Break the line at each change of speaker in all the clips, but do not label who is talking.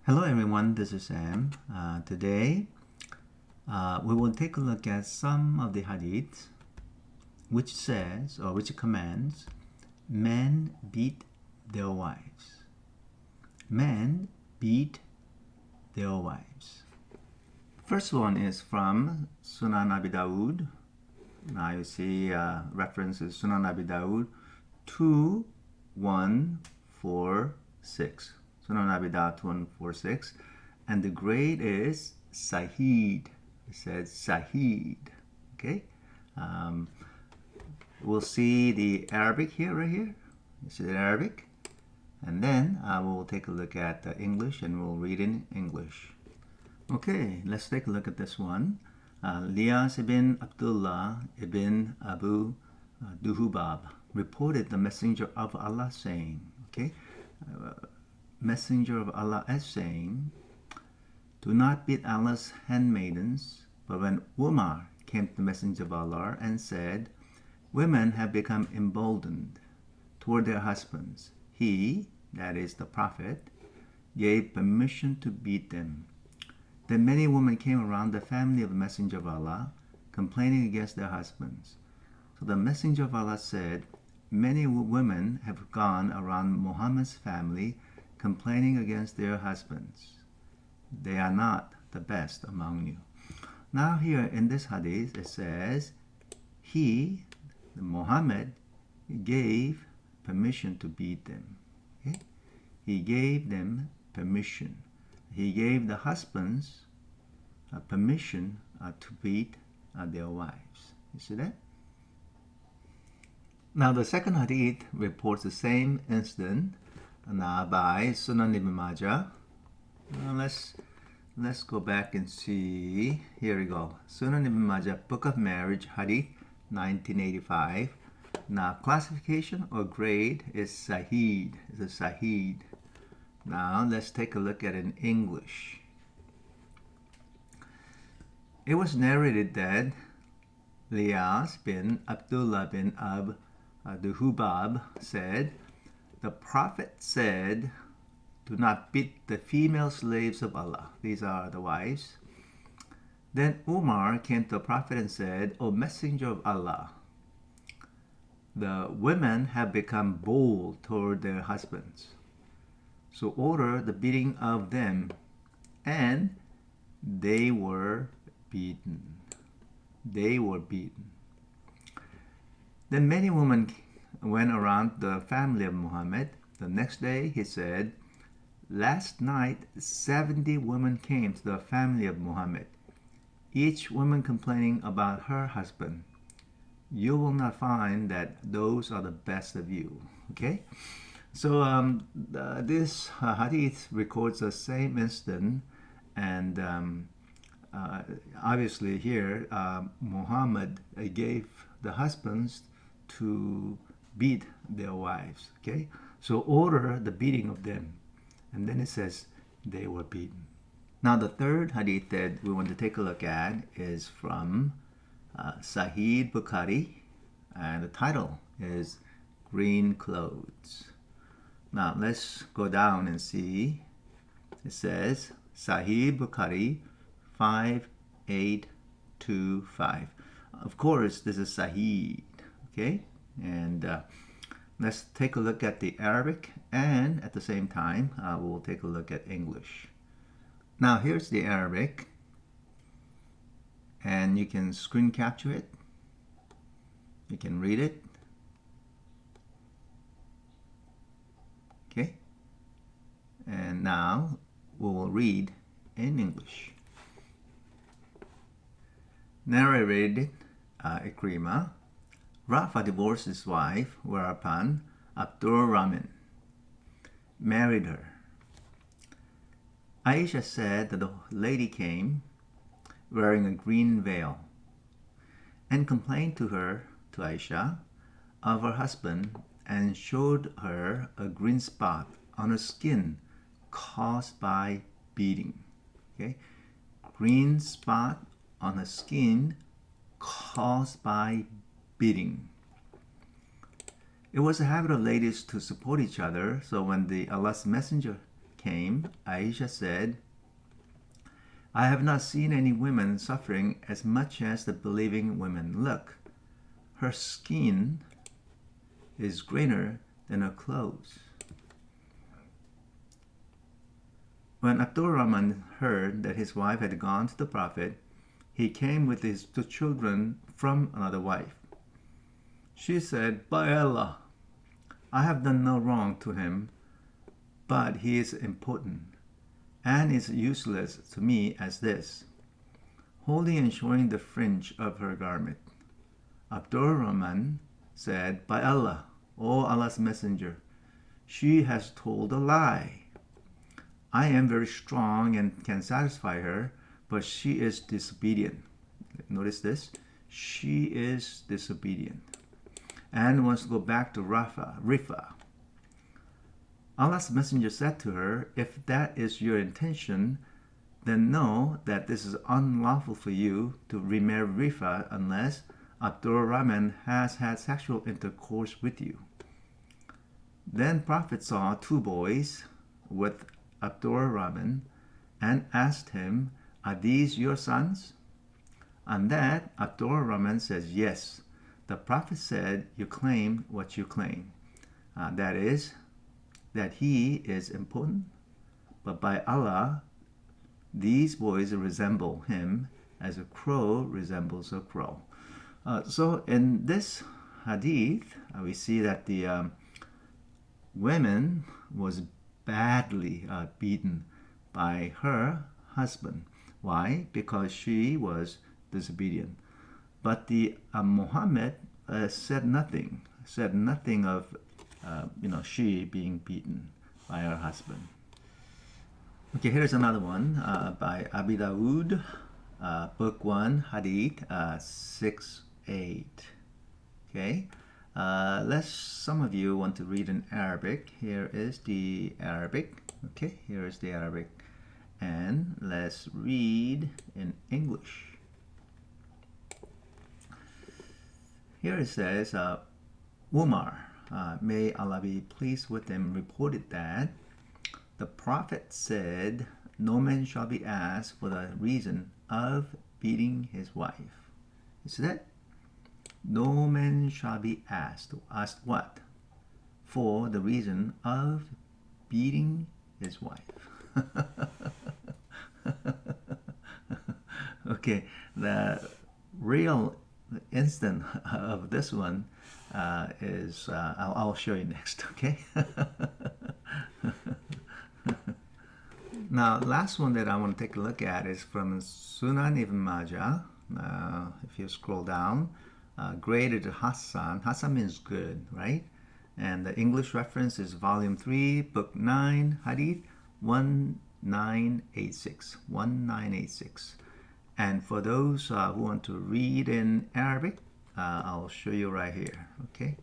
Hello everyone, this is Sam. Today we will take a look at some of the hadith which says or which commands men beat their wives. Men beat their wives. First one is from Sunan Abi Dawud. Now you see references Sunan Abi Dawud 2146. Sunan Abi Dawud 2146, and the grade is Sahih. It says Sahih. Okay, we'll see the Arabic here, right here. You see the Arabic, and then we'll take a look at the English, and we'll read in English. Okay, let's take a look at this one. Liyas ibn Abdullah ibn Abu Duhubab reported the Messenger of Allah saying, okay, Messenger of Allah as saying, do not beat Allah's handmaidens. But when Umar came to the Messenger of Allah and said, women have become emboldened toward their husbands, he, that is the Prophet, gave permission to beat them. Then many women came around the family of the Messenger of Allah, complaining against their husbands. So the Messenger of Allah said, many women have gone around Muhammad's family, complaining against their husbands. They are not the best among you. Now here in this hadith it says, he, Muhammad, gave permission to beat them. Okay? He gave them permission. He gave the husbands permission to beat their wives. You see that? Now the second hadith reports the same incident by Sunan Ibn Majah. Let's go back and see. Here we go. Sunan Ibn Majah, Book of Marriage, Hadith 1985. Now classification or grade is Sahih. It's a Sahih. Now let's take a look at it in English. It was narrated that Liyas bin Abdullah bin Abu Duhubab said, the Prophet said, do not beat the female slaves of Allah. These are the wives. Then Umar came to the Prophet and said, O Messenger of Allah, the women have become bold toward their husbands. So order the beating of them. And they were beaten. They were beaten. Then many women went around the family of Muhammad. The next day he said, last night 70 women came to the family of Muhammad, each woman complaining about her husband. You will not find that those are the best of you. Okay, so this hadith records the same incident, and obviously here Muhammad gave the husbands to beat their wives. Okay, so order the beating of them, and then it says they were beaten. Now the third hadith that we want to take a look at is from Sahih Bukhari, and the title is Green Clothes. Now let's go down and see. It says Sahih Bukhari 5825. Of course this is Sahih. Okay, and let's take a look at the Arabic, and at the same time we'll take a look at English. Now here's the Arabic, and you can screen capture it. You can read it. Okay, and now we will read in English. Narrated Ikrimah. Rafa divorced his wife, whereupon Abdur Rahman married her. Aisha said that the lady came wearing a green veil and complained to Aisha, of her husband, and showed her a green spot on her skin caused by beating. Okay, green spot on her skin caused by beating. It was a habit of ladies to support each other, so when the Allah's Messenger came, Aisha said, I have not seen any women suffering as much as the believing women. Look, her skin is greener than her clothes. When Abdur Rahman heard that his wife had gone to the Prophet, he came with his two children from another wife. She said, By Allah, I have done no wrong to him, but he is impotent and is useless to me as this, holding and showing the fringe of her garment. Abdur Rahman said, By Allah, O Allah's Messenger, she has told a lie. I am very strong and can satisfy her, but she is disobedient. Notice this. She is disobedient and wants to go back to Rifah. Allah's Messenger said to her, If that is your intention, then know that this is unlawful for you to remarry Rifah unless Abdur Rahman has had sexual intercourse with you. Then Prophet saw two boys with Abdur Rahman and asked him, Are these your sons? On that, Abdur Rahman says, Yes. The Prophet said, You claim what you claim. That is, that he is impotent. But by Allah, these boys resemble him as a crow resembles a crow. So in this hadith, we see that the woman was badly beaten by her husband. Why? Because she was disobedient. But the Muhammad said nothing of she being beaten by her husband. Okay, here's another one by Abi Dawud, Book 1, Hadith 6-8. Okay, some of you want to read in Arabic. Here is the Arabic. Okay, here is the Arabic. And let's read in English. Here it says, Umar, may Allah be pleased with him, reported that the Prophet said, No man shall be asked for the reason of beating his wife. You see that? No man shall be asked. Asked what? For the reason of beating his wife. Okay, the real instant of this one is, I'll show you next, okay? Now, last one that I want to take a look at is from Sunan Ibn Majah. If you scroll down, graded Hassan. Hassan means good, right? And the English reference is volume 3, book 9, hadith 1986. 1986. And for those who want to read in Arabic, I'll show you right here, okay?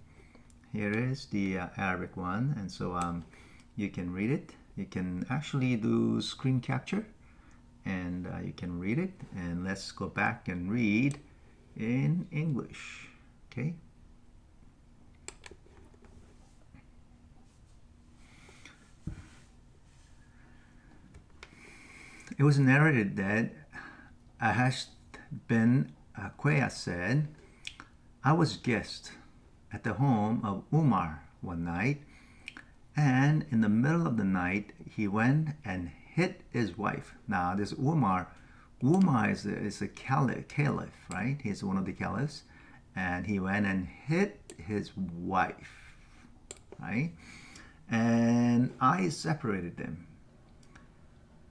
Here is the Arabic one, and so you can read it. You can actually do screen capture, and you can read it. And let's go back and read in English, okay? It was narrated that Ahash bin Qais said, I was guest at the home of Umar one night, and in the middle of the night he went and hit his wife. Now this Umar is a caliph, right? He's one of the caliphs, and he went and hit his wife, right? And I separated them.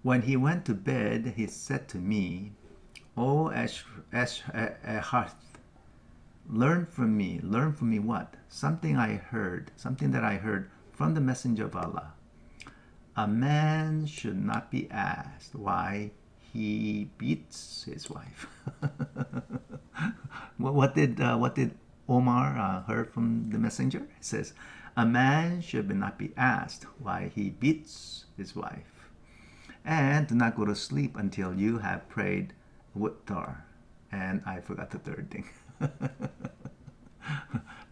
When he went to bed, he said to me, O Ashharth, learn from me what? Something that I heard from the Messenger of Allah. A man should not be asked why he beats his wife. What did Omar heard from the Messenger? It says, a man should not be asked why he beats his wife. And do not go to sleep until you have prayed Wittar. And I forgot the third thing.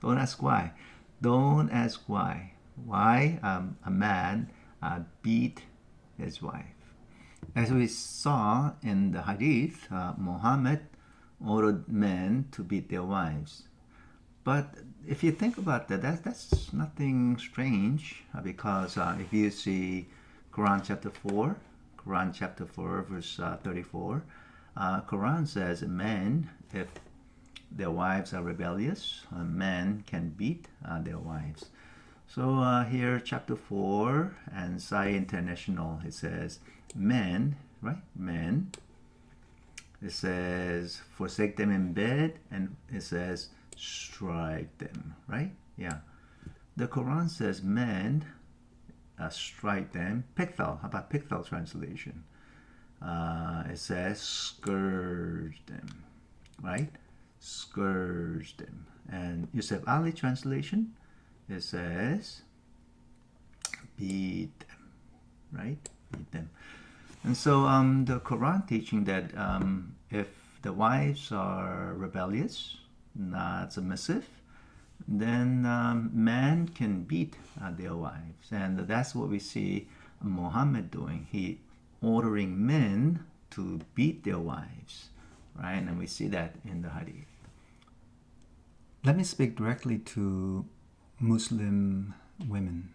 Don't ask why. Don't ask why. Why a man beat his wife. As we saw in the hadith, Muhammad ordered men to beat their wives. But if you think about that, that's nothing strange because if you see Quran chapter 4, verse 34, Quran says men, if their wives are rebellious, men can beat their wives. So here, chapter 4 and Sai International, it says men, right? Men. It says forsake them in bed, and it says strike them, right? Yeah. The Quran says men strike them. Pickthall, how about Pickthall translation? It says scourge them, right? Scourge them. And Yusuf Ali translation, it says beat them, right? Beat them. And so the Quran teaching that if the wives are rebellious, not submissive, then men can beat their wives. And that's what we see Muhammad doing. He ordering men to beat their wives, right? And we see that in the hadith. Let me speak directly to Muslim women.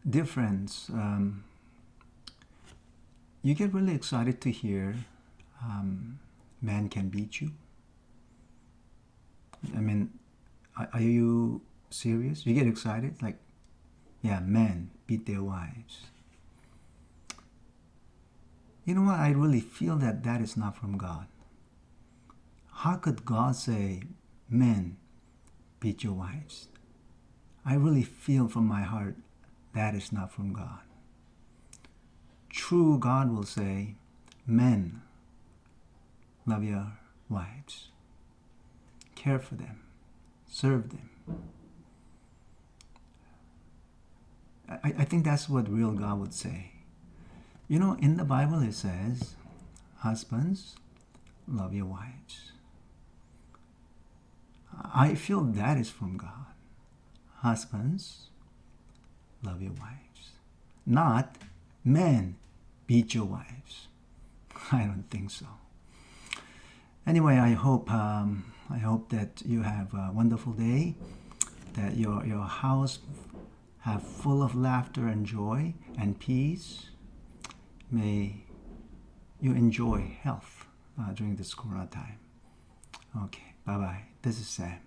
Dear friends, you get really excited to hear men can beat you. I mean, are you serious? You get excited? Like, yeah, men beat their wives. You know what? I really feel that that is not from God. How could God say, men, beat your wives? I really feel from my heart that is not from God. True God will say, men, love your wives. Care for them. Serve them. I think that's what real God would say. You know, in the Bible it says, husbands, love your wives. I feel that is from God. Husbands, love your wives. Not, men, beat your wives. I don't think so. Anyway, I hope that you have a wonderful day, that your house have full of laughter and joy and peace. May you enjoy health during this Corona time. Okay, bye-bye. This is Sam.